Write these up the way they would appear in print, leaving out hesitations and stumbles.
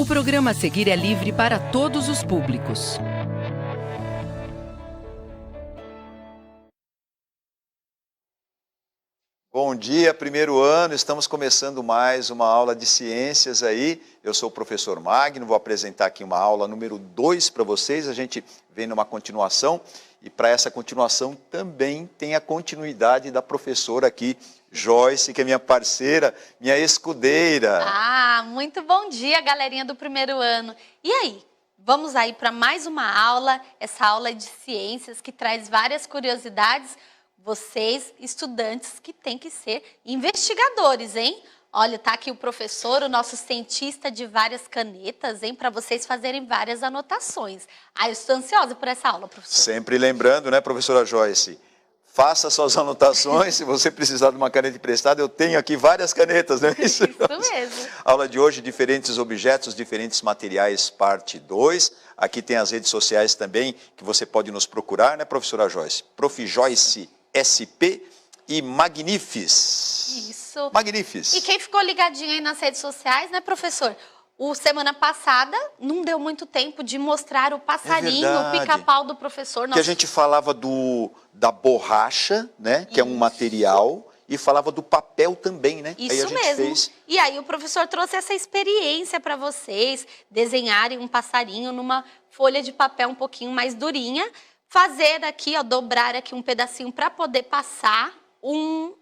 programa a seguir é livre para todos os públicos. Bom dia, primeiro ano, estamos começando mais uma aula de ciências aí. Eu sou o professor Magno, vou apresentar aqui uma aula número 2 para vocês. A gente vem numa continuação e para essa continuação também tem a continuidade da professora aqui, Joyce, que é minha parceira, minha escudeira. Muito bom dia, galerinha do primeiro ano. E aí, vamos aí para mais uma aula, essa aula de ciências que traz várias curiosidades. Vocês, estudantes, que têm que ser investigadores, hein? Olha, tá aqui o professor, o nosso cientista de várias canetas, hein? Para vocês fazerem várias anotações. Eu estou ansiosa por essa aula, professor. Sempre lembrando, né, professora Joyce? Faça suas anotações, se você precisar de uma caneta emprestada, eu tenho aqui várias canetas, não é isso? Isso mesmo. Aula de hoje, diferentes objetos, diferentes materiais, parte 2. Aqui tem as redes sociais também, que você pode nos procurar, né, professora Joyce? Prof. Joyce SP e Magnifis. Isso. Magnifis. E quem ficou ligadinho aí nas redes sociais, né, professor? Semana passada não deu muito tempo de mostrar o passarinho, o pica-pau do professor. Que a gente falava da borracha, né, que é um material, e falava do papel também, né? Isso aí a gente mesmo. Fez... E aí o professor trouxe essa experiência para vocês desenharem um passarinho numa folha de papel um pouquinho mais durinha. Fazer aqui, ó, dobrar aqui um pedacinho para poder passar um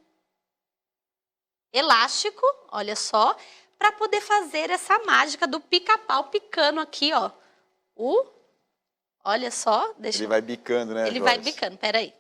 elástico, olha só, para poder fazer essa mágica do pica-pau picando aqui, ó. Olha só, deixa. Ele vai bicando, né, Ele vai bicando, peraí.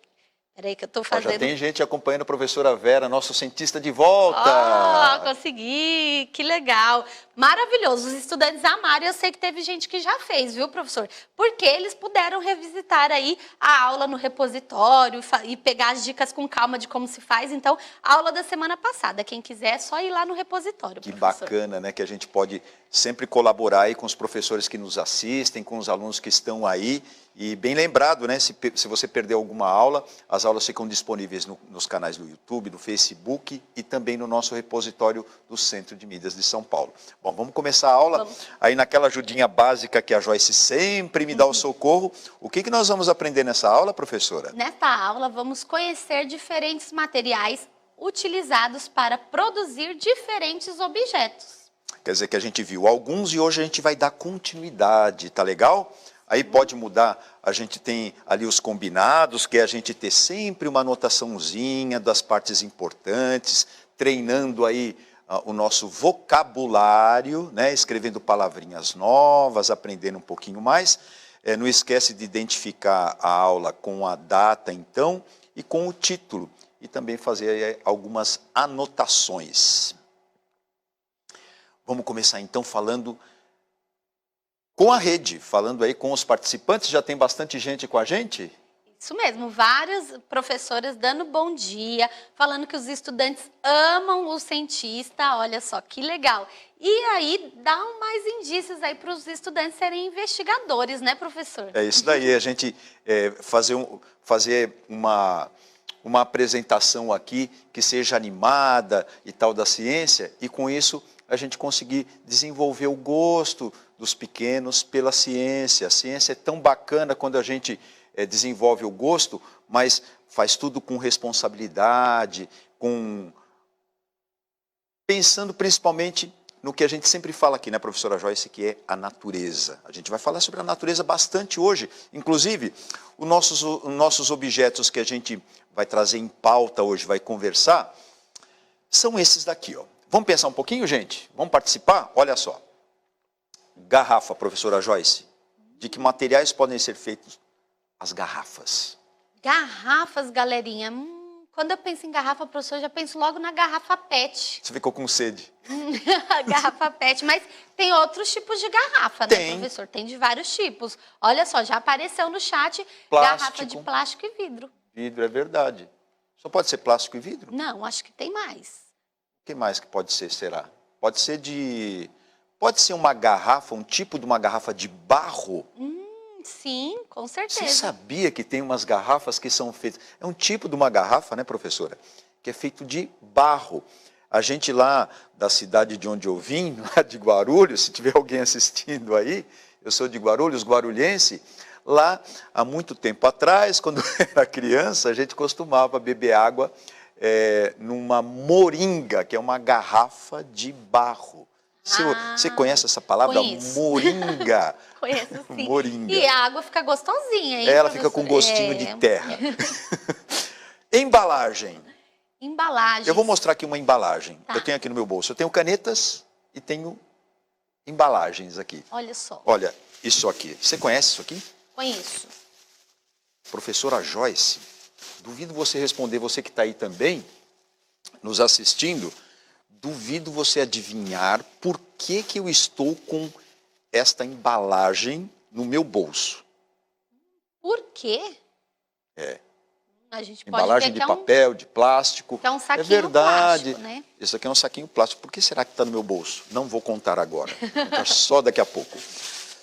Peraí que eu tô fazendo... Já tem gente acompanhando a professora Vera, nosso cientista de volta. Consegui, que legal. Maravilhoso, os estudantes amaram, eu sei que teve gente que já fez, viu, professor? Porque eles puderam revisitar aí a aula no repositório e pegar as dicas com calma de como se faz. Então, a aula da semana passada, quem quiser é só ir lá no repositório, que professor. Bacana, né, que a gente pode sempre colaborar aí com os professores que nos assistem, com os alunos que estão aí. E bem lembrado, né, se você perdeu alguma aula, as aulas ficam disponíveis nos canais do YouTube, do Facebook e também no nosso repositório do Centro de Mídias de São Paulo. Bom, vamos começar a aula. Vamos. Aí naquela ajudinha básica que a Joyce sempre me dá o socorro, o que nós vamos aprender nessa aula, professora? Nesta aula vamos conhecer diferentes materiais utilizados para produzir diferentes objetos. Quer dizer que a gente viu alguns e hoje a gente vai dar continuidade, tá legal? Aí pode mudar, a gente tem ali os combinados, que é a gente ter sempre uma anotaçãozinha das partes importantes, treinando aí o nosso vocabulário, né, escrevendo palavrinhas novas, aprendendo um pouquinho mais. Não esquece de identificar a aula com a data, então, e com o título, e também fazer algumas anotações. Vamos começar então falando com a rede, falando aí com os participantes. Já tem bastante gente com a gente? Isso mesmo, várias professoras dando bom dia, falando que os estudantes amam o cientista, olha só que legal. E aí dá mais indícios aí para os estudantes serem investigadores, né, professor? É isso daí, a gente fazer uma apresentação aqui que seja animada e tal da ciência, e com isso a gente conseguir desenvolver o gosto dos pequenos pela ciência. A ciência é tão bacana quando a gente desenvolve o gosto, mas faz tudo com responsabilidade, pensando principalmente no que a gente sempre fala aqui, né, professora Joyce, que é a natureza. A gente vai falar sobre a natureza bastante hoje. Inclusive, os nossos objetos que a gente vai trazer em pauta hoje, vai conversar, são esses daqui, ó. Vamos pensar um pouquinho, gente? Vamos participar? Olha só. Garrafa, professora Joyce. De que materiais podem ser feitas as garrafas? Garrafas, galerinha. Quando eu penso em garrafa, professor, eu já penso logo na garrafa PET. Você ficou com sede. Garrafa PET, mas tem outros tipos de garrafa, né, professor? Tem de vários tipos. Olha só, já apareceu no chat garrafa de plástico e vidro. Vidro, é verdade. Só pode ser plástico e vidro? Não, acho que tem mais. O que mais que pode ser, será? Pode ser uma garrafa, um tipo de uma garrafa de barro? Sim, com certeza. Você sabia que tem umas garrafas que são feitas... É um tipo de uma garrafa, né, professora? Que é feito de barro. A gente lá da cidade de onde eu vim, lá de Guarulhos, se tiver alguém assistindo aí, eu sou de Guarulhos, guarulhense. Lá, há muito tempo atrás, quando eu era criança, a gente costumava beber água numa moringa, que é uma garrafa de barro. Você conhece essa palavra? Conheço. Moringa. Conheço sim. Moringa. E a água fica gostosinha, hein? Ela fica com gostinho de terra. Embalagem. Embalagem. Eu vou mostrar aqui uma embalagem. Tá. Eu tenho aqui no meu bolso. Eu tenho canetas e tenho embalagens aqui. Olha só. Olha, isso aqui. Você conhece isso aqui? Conheço. Professora Joyce, duvido você responder, você que está aí também, nos assistindo, duvido você adivinhar por que eu estou com esta embalagem no meu bolso. Por quê? É. A gente pode Embalagem ver de que papel, de plástico. é um saquinho É verdade. plástico, né? Isso aqui é um saquinho plástico. Por que será que está no meu bolso? Não vou contar agora. Vou contar só daqui a pouco.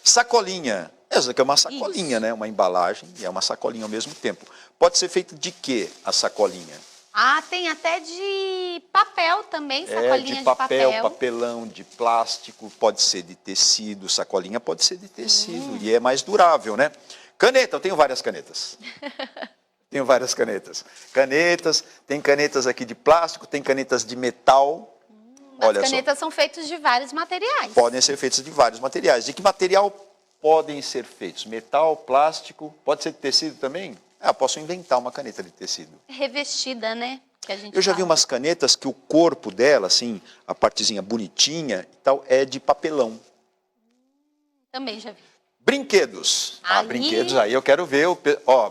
Sacolinha. Essa aqui é uma sacolinha, né? Uma embalagem e é uma sacolinha ao mesmo tempo. Pode ser feito de quê a sacolinha? Ah, tem até de papel também, sacolinha De papel, papelão, de plástico, pode ser de tecido, sacolinha pode ser de tecido e é mais durável, né? Caneta, eu tenho várias canetas. Tenho várias canetas. Canetas, tem canetas aqui de plástico, tem canetas de metal. Olha As canetas são feitas de vários materiais. Podem ser feitas de vários materiais. De que material podem ser feitos? Metal, plástico, pode ser de tecido também? Posso inventar uma caneta de tecido. Revestida, né? Que a gente Eu já vi fala. umas canetas que o corpo dela, assim, a partezinha bonitinha e tal, é de papelão. Também já vi. Brinquedos. Aí- Brinquedos, aí eu quero ver.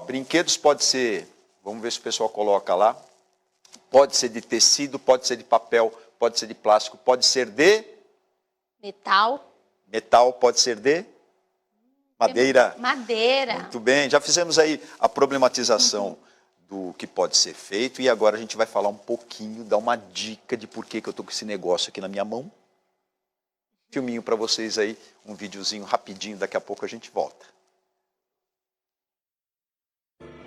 Brinquedos pode ser, vamos ver se o pessoal coloca lá. Pode ser de tecido, pode ser de papel, pode ser de plástico, pode ser de metal, pode ser de madeira. Madeira. Muito bem, já fizemos aí a problematização do que pode ser feito e agora a gente vai falar um pouquinho, dar uma dica de por que eu estou com esse negócio aqui na minha mão. Filminho para vocês aí, um videozinho rapidinho, daqui a pouco a gente volta.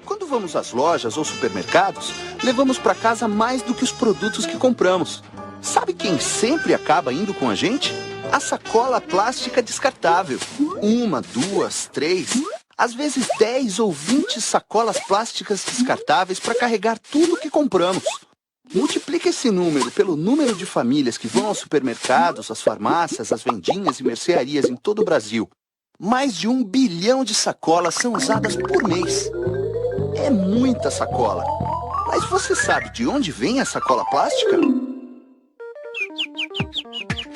Quando vamos às lojas ou supermercados, levamos para casa mais do que os produtos que compramos. Sabe quem sempre acaba indo com a gente? A sacola plástica descartável. 1, 2, 3, às vezes 10 ou 20 sacolas plásticas descartáveis para carregar tudo que compramos. Multiplique esse número pelo número de famílias que vão aos supermercados, às farmácias, às vendinhas e mercearias em todo o Brasil. Mais de 1 bilhão de sacolas são usadas por mês. É muita sacola. Mas você sabe de onde vem a sacola plástica?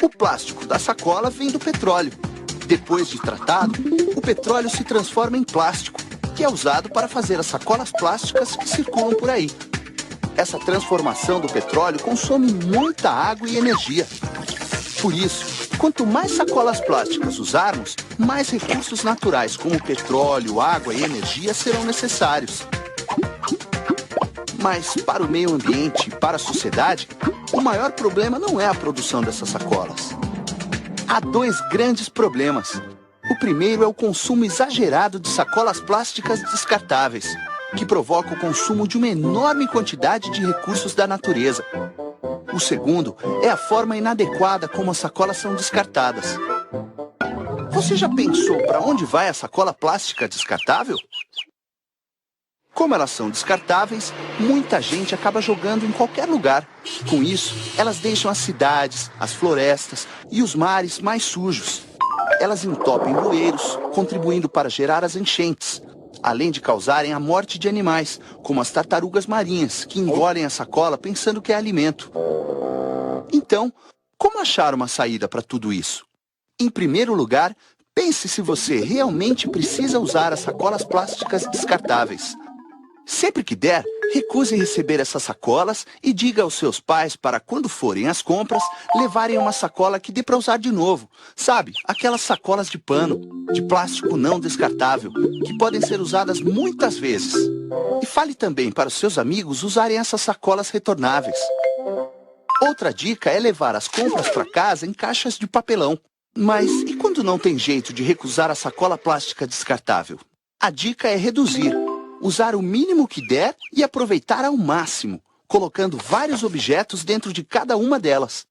O plástico da sacola vem do petróleo. Depois de tratado, o petróleo se transforma em plástico, que é usado para fazer as sacolas plásticas que circulam por aí. Essa transformação do petróleo consome muita água e energia. Por isso, quanto mais sacolas plásticas usarmos, mais recursos naturais como petróleo, água e energia serão necessários. Mas para o meio ambiente e para a sociedade, o maior problema não é a produção dessas sacolas. Há 2 grandes problemas. O primeiro é o consumo exagerado de sacolas plásticas descartáveis, que provoca o consumo de uma enorme quantidade de recursos da natureza. O segundo é a forma inadequada como as sacolas são descartadas. Você já pensou para onde vai a sacola plástica descartável? Como elas são descartáveis, muita gente acaba jogando em qualquer lugar. Com isso, elas deixam as cidades, as florestas e os mares mais sujos. Elas entopem bueiros, contribuindo para gerar as enchentes, além de causarem a morte de animais, como as tartarugas marinhas, que engolem a sacola pensando que é alimento. Então, como achar uma saída para tudo isso? Em primeiro lugar, pense se você realmente precisa usar as sacolas plásticas descartáveis. Sempre que der, recuse receber essas sacolas e diga aos seus pais para, quando forem às compras, levarem uma sacola que dê para usar de novo. Sabe, aquelas sacolas de pano, de plástico não descartável, que podem ser usadas muitas vezes. E fale também para os seus amigos usarem essas sacolas retornáveis. Outra dica é levar as compras para casa em caixas de papelão. Mas e quando não tem jeito de recusar a sacola plástica descartável? A dica é reduzir. Usar o mínimo que der e aproveitar ao máximo, colocando vários objetos dentro de cada uma delas.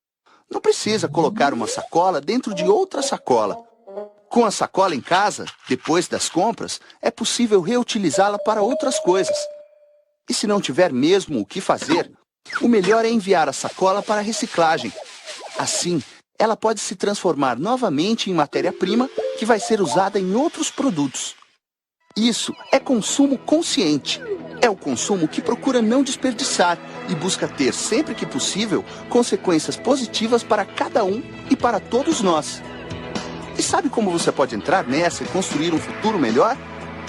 Não precisa colocar uma sacola dentro de outra sacola. Com a sacola em casa, depois das compras, é possível reutilizá-la para outras coisas. E se não tiver mesmo o que fazer, o melhor é enviar a sacola para a reciclagem. Assim, ela pode se transformar novamente em matéria-prima que vai ser usada em outros produtos. Isso é consumo consciente. É o consumo que procura não desperdiçar e busca ter, sempre que possível, consequências positivas para cada um e para todos nós. E sabe como você pode entrar nessa e construir um futuro melhor?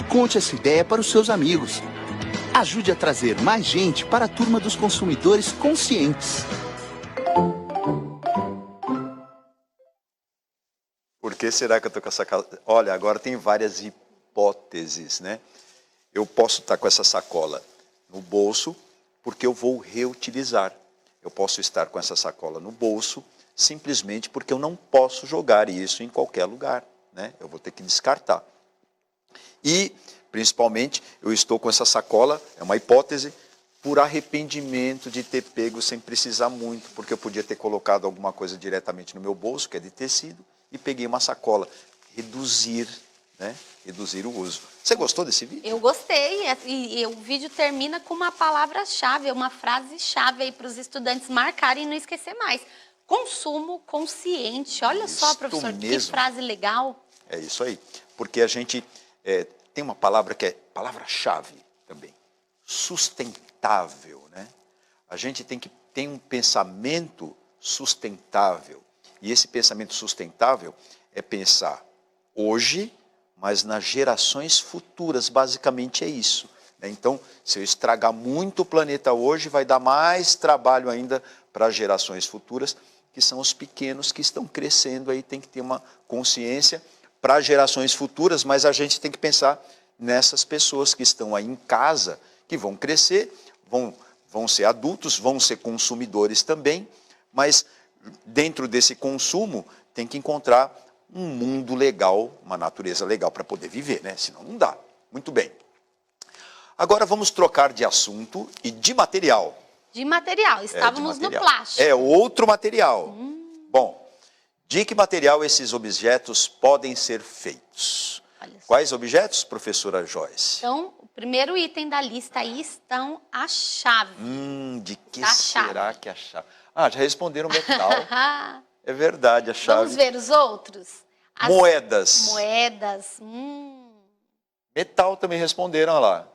Conte essa ideia para os seus amigos. Ajude a trazer mais gente para a turma dos consumidores conscientes. Por que será que eu estou com essa... Olha, agora tem várias hipóteses, né? Eu posso estar com essa sacola no bolso porque eu vou reutilizar. Eu posso estar com essa sacola no bolso simplesmente porque eu não posso jogar isso em qualquer lugar, né? Eu vou ter que descartar. E, principalmente, eu estou com essa sacola, é uma hipótese, por arrependimento de ter pego sem precisar muito, porque eu podia ter colocado alguma coisa diretamente no meu bolso, que é de tecido, e peguei uma sacola. Reduzir, né? Reduzir o uso. Você gostou desse vídeo? Eu gostei, e o vídeo termina com uma palavra-chave, uma frase-chave aí para os estudantes marcarem e não esquecer mais. Consumo consciente. Olha só, professor, que frase legal. É isso aí. Porque a gente tem uma palavra que é palavra-chave também. Sustentável, né? A gente tem que ter um pensamento sustentável. E esse pensamento sustentável é pensar hoje, mas nas gerações futuras. Basicamente é isso. Então, se eu estragar muito o planeta hoje, vai dar mais trabalho ainda para as gerações futuras, que são os pequenos que estão crescendo aí, tem que ter uma consciência para as gerações futuras, mas a gente tem que pensar nessas pessoas que estão aí em casa, que vão crescer, vão ser adultos, vão ser consumidores também, mas dentro desse consumo tem que encontrar um mundo legal, uma natureza legal para poder viver, né? Senão não dá. Muito bem. Agora vamos trocar de assunto e de material. De material, estávamos de material. No plástico. É outro material. Bom, de que material esses objetos podem ser feitos? Quais objetos, professora Joyce? Então, o primeiro item da lista aí estão a chave. De que será que é a chave? Ah, já responderam metal. É verdade, a chave. Vamos ver os outros? Moedas. Moedas. Metal também responderam, olha lá.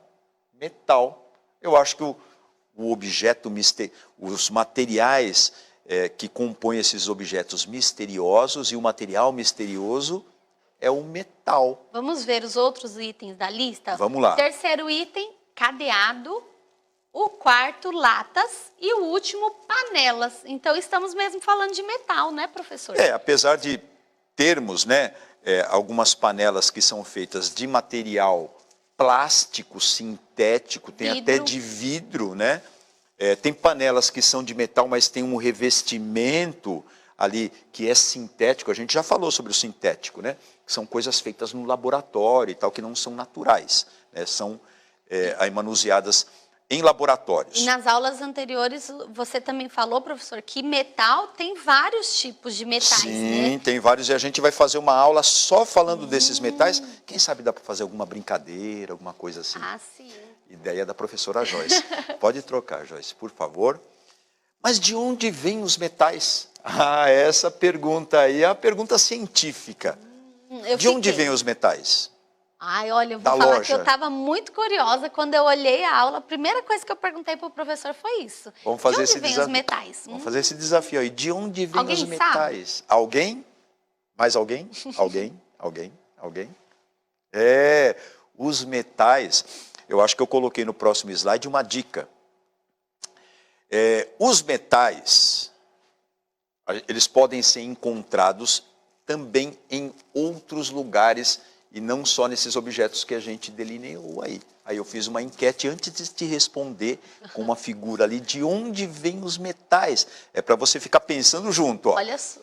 Metal. Eu acho que o objeto os materiais que compõem esses objetos misteriosos, e o material misterioso é o metal. Vamos ver os outros itens da lista? Vamos lá. Terceiro item, cadeado. O quarto, latas. E o último, panelas. Então, estamos mesmo falando de metal, né, professor? Apesar de termos, né, algumas panelas que são feitas de material plástico, sintético, tem até de vidro, né? Tem panelas que são de metal, mas tem um revestimento ali que é sintético. A gente já falou sobre o sintético, né? São coisas feitas no laboratório e tal, que não são naturais, né? São aí manuseadas em laboratórios. E nas aulas anteriores, você também falou, professor, que metal tem vários tipos de metais, Sim, né? tem vários, e a gente vai fazer uma aula só falando desses metais. Quem sabe dá para fazer alguma brincadeira, alguma coisa assim. Ah, sim. Ideia da professora Joyce. Pode trocar, Joyce, por favor. Mas de onde vêm os metais? Ah, essa pergunta aí é a pergunta científica. De onde vêm os metais? Ai, olha, eu vou falar que eu estava muito curiosa quando eu olhei a aula. A primeira coisa que eu perguntei para o professor foi isso. Vamos fazer de onde vêm os metais? Vamos fazer esse desafio aí. De onde vêm os metais? Sabe? Alguém? Mais alguém? Alguém? Alguém? Os metais, eu acho que eu coloquei no próximo slide uma dica. Os metais, eles podem ser encontrados também em outros lugares e não só nesses objetos que a gente delineou aí. Aí eu fiz uma enquete antes de te responder com uma figura ali de onde vêm os metais. É para você ficar pensando junto. Ó. Olha só.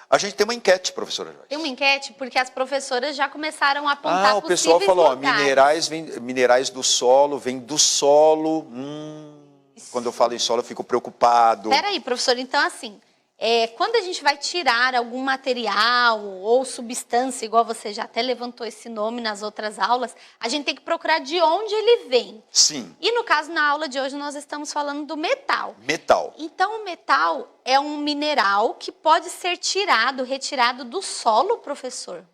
A gente tem uma enquete, professora Joyce. Tem uma enquete porque as professoras já começaram a apontar o pessoal falou, locais. minerais do solo, vem do solo. Quando eu falo em solo eu fico preocupado. Peraí, professor, então assim, quando a gente vai tirar algum material ou substância, igual você já até levantou esse nome nas outras aulas, a gente tem que procurar de onde ele vem. Sim. E no caso, na aula de hoje, nós estamos falando do metal. Metal. Então, o metal é um mineral que pode ser retirado do solo, professor?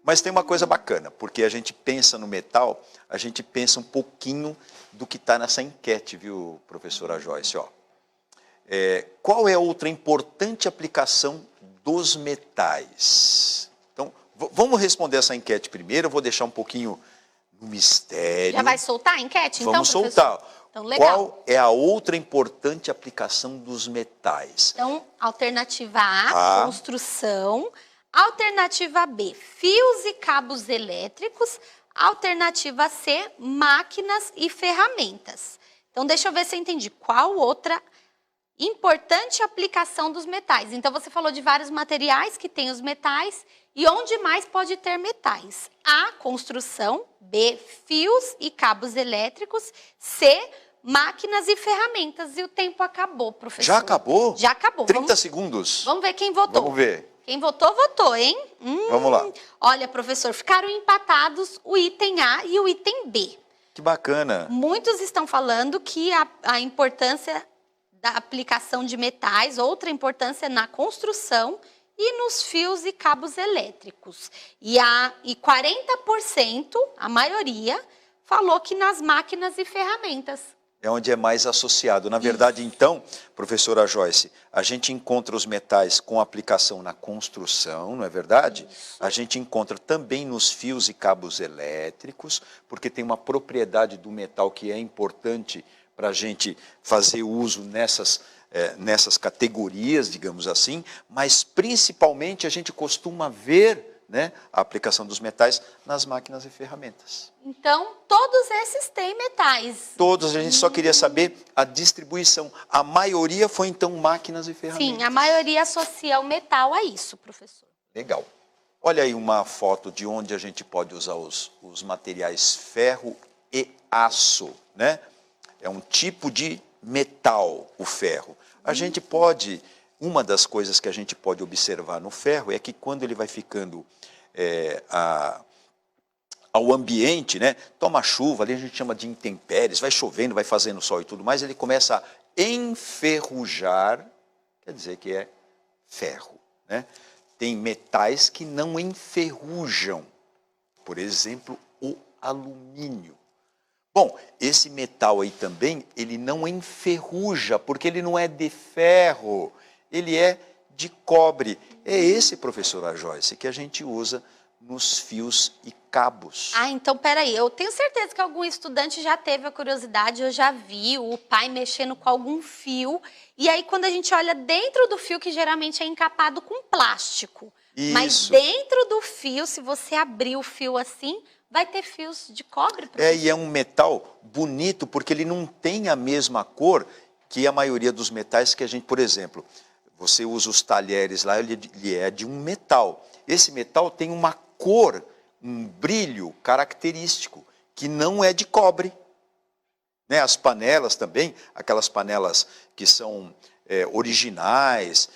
Mas tem uma coisa bacana, porque a gente pensa no metal, a gente pensa um pouquinho do que está nessa enquete, viu, professora Joyce? Ó. Qual é a outra importante aplicação dos metais? Então, vamos responder essa enquete primeiro, eu vou deixar um pouquinho no mistério. Já vai soltar a enquete, então, vamos professor? soltar. Então, legal. Qual é a outra importante aplicação dos metais? Então, alternativa A, construção. Alternativa B, fios e cabos elétricos. Alternativa C, máquinas e ferramentas. Então, deixa eu ver se eu entendi. Qual outra importante aplicação dos metais? Então, você falou de vários materiais que têm os metais. E onde mais pode ter metais? A, construção. B, fios e cabos elétricos. C, máquinas e ferramentas. E o tempo acabou, professor. Já acabou? Já acabou. 30 segundos. Vamos ver quem votou. Vamos ver. Quem votou, votou, hein? Vamos lá. Olha, professor, ficaram empatados o item A e o item B. Que bacana. Muitos estão falando que a importância da aplicação de metais, outra importância na construção e nos fios e cabos elétricos. E 40%, a maioria, falou que nas máquinas e ferramentas. É onde é mais associado. Na verdade, então, professora Joyce, a gente encontra os metais com aplicação na construção, não é verdade? Isso. A gente encontra também nos fios e cabos elétricos, porque tem uma propriedade do metal que é importante para a gente fazer uso nessas categorias, digamos assim, mas principalmente a gente costuma ver, né, a aplicação dos metais nas máquinas e ferramentas. Então, todos esses têm metais. Todos, a gente só queria saber a distribuição. A maioria foi, então, máquinas e ferramentas. Sim, a maioria associa o metal a isso, professor. Legal. Olha aí uma foto de onde a gente pode usar os materiais ferro e aço, né? É um tipo de metal, o ferro. A gente pode... Uma das coisas que a gente pode observar no ferro é que quando ele vai ficando ao ambiente, né, toma chuva, ali a gente chama de intempéries, vai chovendo, vai fazendo sol e tudo mais, ele começa a enferrujar, quer dizer que é ferro, né? Tem metais que não enferrujam, por exemplo, o alumínio. Bom, esse metal aí também, ele não enferruja, porque ele não é de ferro, ele é de cobre. É esse, professora Joyce, que a gente usa nos fios e cabos. Ah, então peraí, eu tenho certeza que algum estudante já teve a curiosidade, eu já vi o pai mexendo com algum fio, e aí quando a gente olha dentro do fio, que geralmente é encapado com plástico, isso. Mas dentro do fio, se você abrir o fio assim, vai ter fios de cobre. E é um metal bonito, porque ele não tem a mesma cor que a maioria dos metais que a gente, por exemplo... Você usa os talheres lá, ele é de um metal. Esse metal tem uma cor, um brilho característico, que não é de cobre. Né? As panelas também, aquelas panelas que são originais,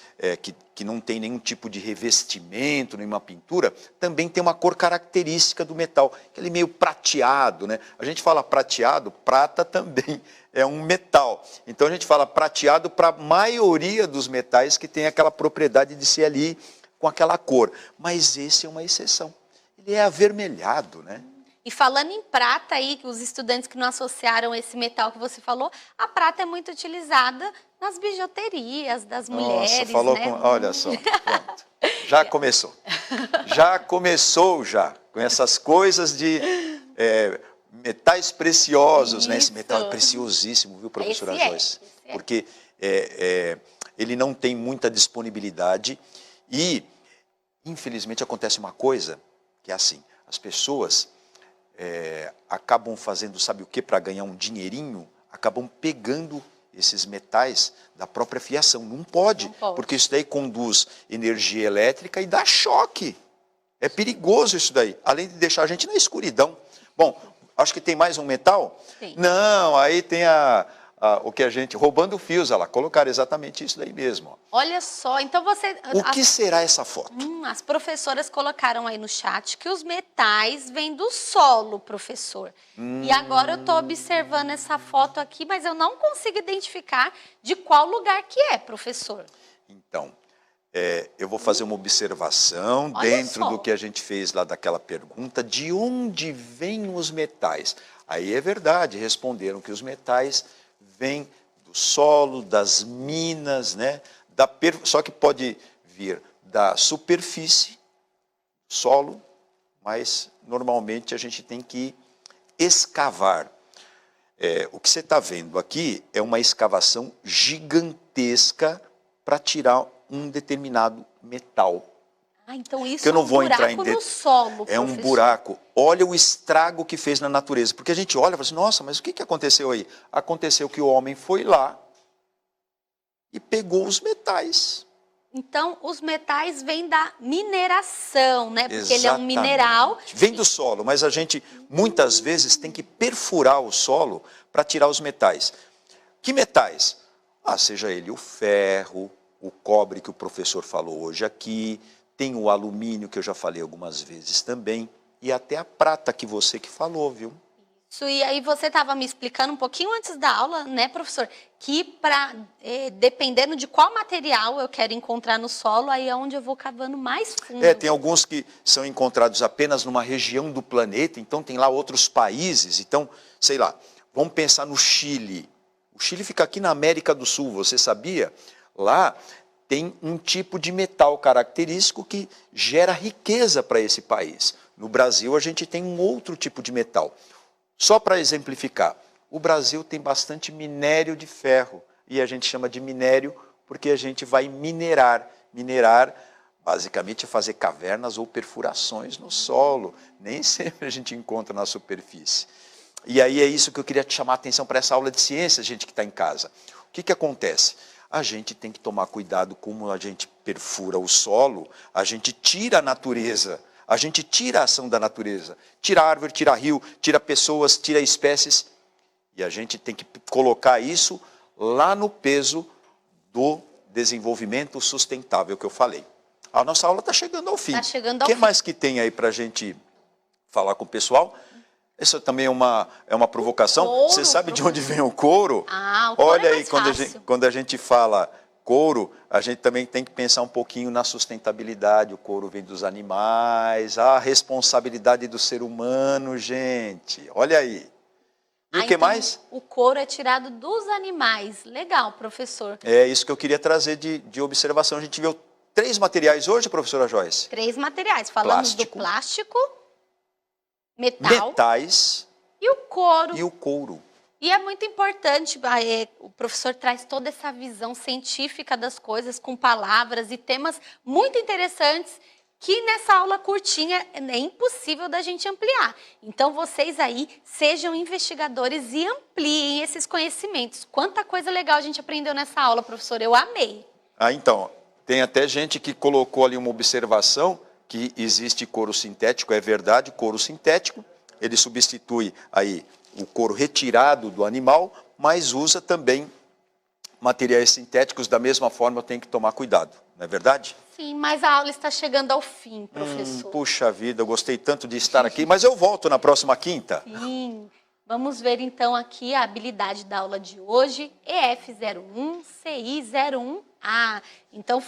que não tem nenhum tipo de revestimento, nenhuma pintura, também tem uma cor característica do metal, aquele meio prateado, né? A gente fala prateado, prata também é um metal. Então a gente fala prateado para a maioria dos metais que tem aquela propriedade de ser ali com aquela cor. Mas esse é uma exceção. Ele é avermelhado, né? E falando em prata aí, os estudantes que não associaram esse metal que você falou, a prata é muito utilizada nas bijuterias das mulheres, Nossa, falou né? Olha só, pronto. Já começou. Já começou com essas coisas de metais preciosos, Isso. né? Esse metal é preciosíssimo, viu, professora Joyce? Porque ele não tem muita disponibilidade e, infelizmente, acontece uma coisa que é assim, as pessoas acabam fazendo, sabe o que, para ganhar um dinheirinho, acabam pegando esses metais da própria fiação. Não pode, porque isso daí conduz energia elétrica e dá choque. É perigoso isso daí, além de deixar a gente na escuridão. Bom, acho que tem mais um metal? Sim. Não, aí tem o que a gente... Roubando fios, olha lá, colocaram exatamente isso daí mesmo. Ó. Olha só, então você... O que será essa foto? As professoras colocaram aí no chat que os metais vêm do solo, professor. E agora eu estou observando essa foto aqui, mas eu não consigo identificar de qual lugar que é, professor. Então, eu vou fazer uma observação Olha dentro só. do que a gente fez lá daquela pergunta, de onde vêm os metais? Aí é verdade, responderam que os metais vêm do solo, das minas, né? Só que pode vir da superfície, solo, mas normalmente a gente tem que escavar. O que você está vendo aqui é uma escavação gigantesca para tirar um determinado metal. Então isso Que eu não vou é um buraco entrar em no solo, É um professor. buraco. Olha o estrago que fez na natureza. Porque a gente olha e fala assim, nossa, mas o que aconteceu aí? Aconteceu que o homem foi lá e pegou os metais. Então, os metais vêm da mineração, né? Porque ele é um Exatamente. mineral. Vem do solo, mas a gente muitas vezes tem que perfurar o solo para tirar os metais. Que metais? Seja ele o ferro, o cobre que o professor falou hoje aqui, tem o alumínio que eu já falei algumas vezes também, e até a prata que você que falou, viu? Isso, e aí você estava me explicando um pouquinho antes da aula, né, professor, que dependendo de qual material eu quero encontrar no solo, aí é onde eu vou cavando mais fundo. Tem alguns que são encontrados apenas numa região do planeta, então tem lá outros países, então, sei lá, vamos pensar no Chile. O Chile fica aqui na América do Sul, você sabia? Lá tem um tipo de metal característico que gera riqueza para esse país. No Brasil, a gente tem um outro tipo de metal. Só para exemplificar, o Brasil tem bastante minério de ferro, e a gente chama de minério porque a gente vai minerar. Minerar, basicamente, é fazer cavernas ou perfurações no solo. Nem sempre a gente encontra na superfície. E aí é isso que eu queria te chamar a atenção para essa aula de ciências, gente que está em casa. O que acontece? A gente tem que tomar cuidado como a gente perfura o solo, a gente tira a natureza, a gente tira a ação da natureza, tira árvore, tira rio, tira pessoas, tira espécies, e a gente tem que colocar isso lá no peso do desenvolvimento sustentável que eu falei. A nossa aula está chegando ao fim. Está chegando ao fim. O que fim. mais que tem aí para a gente falar com o pessoal? Isso também é uma provocação. Couro, você sabe de onde vem o couro? O couro Olha é aí, mais quando a gente fala couro, a gente também tem que pensar um pouquinho na sustentabilidade. O couro vem dos animais, a responsabilidade do ser humano, gente. Olha aí. E o que então, mais? O couro é tirado dos animais. Legal, professor. É isso que eu queria trazer de observação. A gente viu 3 materiais hoje, professora Joyce. 3 materiais. Falamos do plástico, metais e o couro. E o couro. E é muito importante, o professor traz toda essa visão científica das coisas, com palavras e temas muito interessantes, que nessa aula curtinha é impossível da gente ampliar. Então, vocês aí sejam investigadores e ampliem esses conhecimentos. Quanta coisa legal a gente aprendeu nessa aula, professor, eu amei. Então, tem até gente que colocou ali uma observação, que existe couro sintético, é verdade, couro sintético, ele substitui aí o couro retirado do animal, mas usa também materiais sintéticos, da mesma forma tem que tomar cuidado, não é verdade? Sim, mas a aula está chegando ao fim, professor. Puxa vida, eu gostei tanto de estar aqui, mas eu volto na próxima quinta. Sim, vamos ver então aqui a habilidade da aula de hoje, EF01, CI01A. Então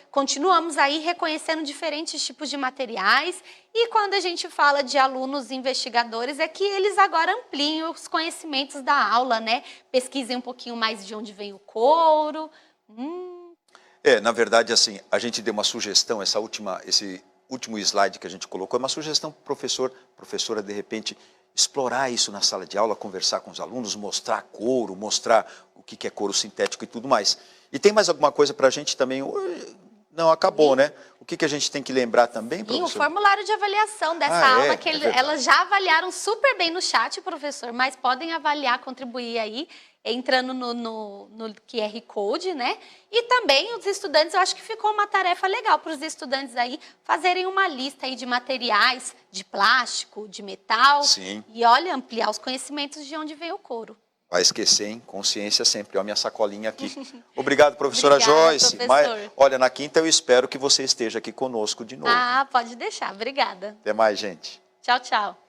continuamos aí reconhecendo diferentes tipos de materiais, e quando a gente fala de alunos investigadores é que eles agora ampliem os conhecimentos da aula, né? Pesquisem um pouquinho mais de onde vem o couro. Na verdade, assim, a gente deu uma sugestão, esse último slide que a gente colocou, é uma sugestão para o professora, de repente, explorar isso na sala de aula, conversar com os alunos, mostrar couro, mostrar o que é couro sintético e tudo mais. E tem mais alguma coisa para a gente também? Não, acabou, né? O que a gente tem que lembrar também, professor? Sim, o formulário de avaliação dessa aula, que elas já avaliaram super bem no chat, professor, mas podem avaliar, contribuir aí, entrando no QR Code, né? E também os estudantes, eu acho que ficou uma tarefa legal para os estudantes aí fazerem uma lista aí de materiais, de plástico, de metal. Sim. E olha, ampliar os conhecimentos de onde veio o couro. Vai esquecer, hein? Consciência sempre. Olha a minha sacolinha aqui. Obrigado, professora Obrigada, Joyce. professor. Olha, na quinta eu espero que você esteja aqui conosco de novo. Ah, pode deixar. Obrigada. Até mais, gente. Tchau, tchau.